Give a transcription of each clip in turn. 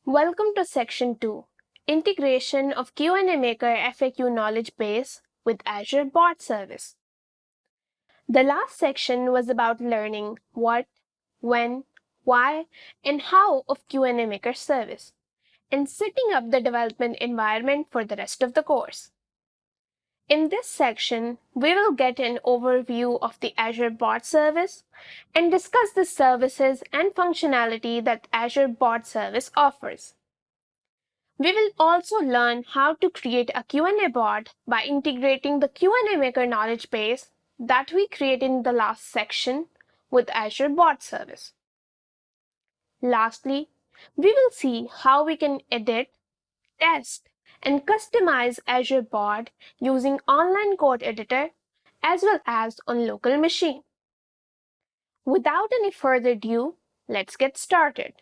Welcome to Section 2, Integration of QnA Maker FAQ Knowledge Base with Azure Bot Service. The last section was about learning what, when, why, and how of QnA Maker service, and setting up the development environment for the rest of the course. In this section, we will get an overview of the Azure Bot Service and discuss the services and functionality that Azure Bot Service offers. We will also learn how to create a QnA bot by integrating the QnA Maker knowledge base that we created in the last section with Azure Bot Service. Lastly, we will see how we can edit, test, and customize Azure Bot using online code editor as well as on local machine. Without any further ado, let's get started.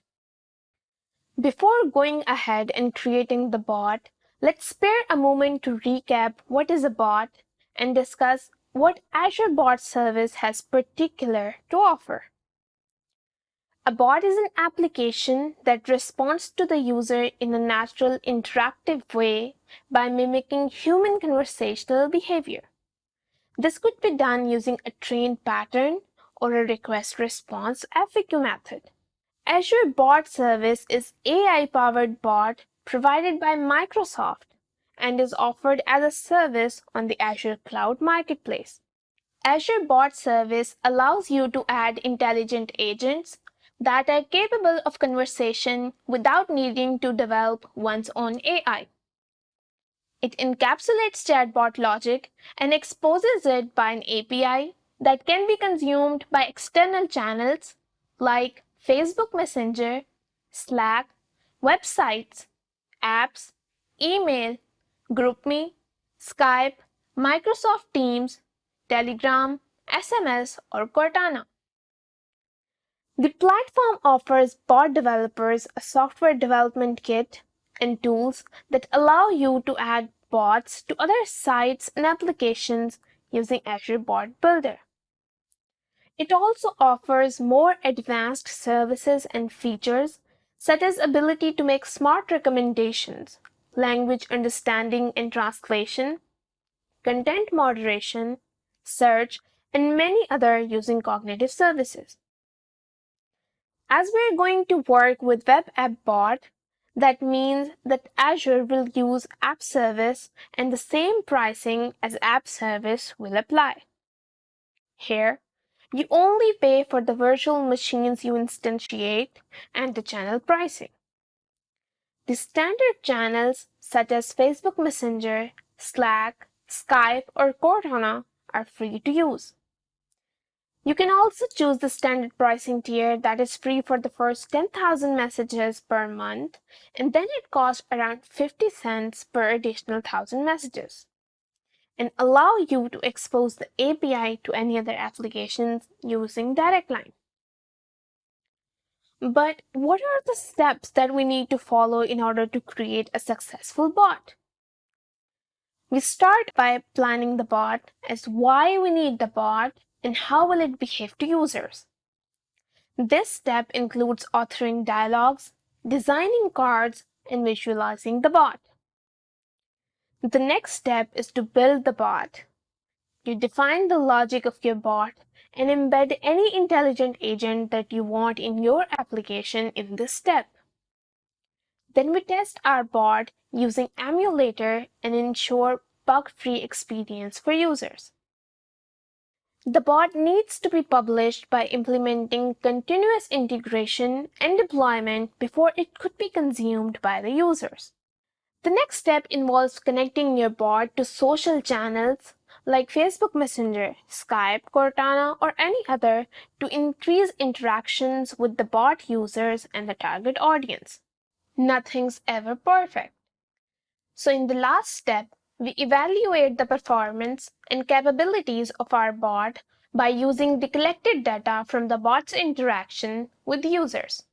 Before going ahead and creating the bot, let's spare a moment to recap what is a bot and discuss what Azure Bot Service has particular to offer. A bot is an application that responds to the user in a natural, interactive way by mimicking human conversational behavior. This could be done using a trained pattern or a request-response FAQ method. Azure Bot Service is AI-powered bot provided by Microsoft and is offered as a service on the Azure Cloud Marketplace. Azure Bot Service allows you to add intelligent agents that are capable of conversation without needing to develop one's own AI. It encapsulates chatbot logic and exposes it by an API that can be consumed by external channels like Facebook Messenger, Slack, websites, apps, email, GroupMe, Skype, Microsoft Teams, Telegram, SMS, or Cortana. The platform offers bot developers a software development kit and tools that allow you to add bots to other sites and applications using Azure Bot Builder. It also offers more advanced services and features such as ability to make smart recommendations, language understanding and translation, content moderation, search, and many other using cognitive services. As we're going to work with Web App Bot, that means that Azure will use App Service and the same pricing as App Service will apply. Here, you only pay for the virtual machines you instantiate and the channel pricing. The standard channels such as Facebook Messenger, Slack, Skype, or Cortana are free to use. You can also choose the standard pricing tier that is free for the first 10,000 messages per month, and then it costs around 50 cents per additional 1,000 messages, and allow you to expose the API to any other applications using Direct Line. But what are the steps that we need to follow in order to create a successful bot? We start by planning the bot as why we need the bot and how will it behave to users. This step includes authoring dialogues, designing cards, and visualizing the bot. The next step is to build the bot. You define the logic of your bot and embed any intelligent agent that you want in your application in this step. Then we test our bot using emulator and ensure bug-free experience for users. The bot needs to be published by implementing continuous integration and deployment before it could be consumed by the users. The next step involves connecting your bot to social channels like Facebook Messenger, Skype, Cortana, or any other to increase interactions with the bot users and the target audience. Nothing's ever perfect. So in the last step, we evaluate the performance and capabilities of our bot by using the collected data from the bot's interaction with users.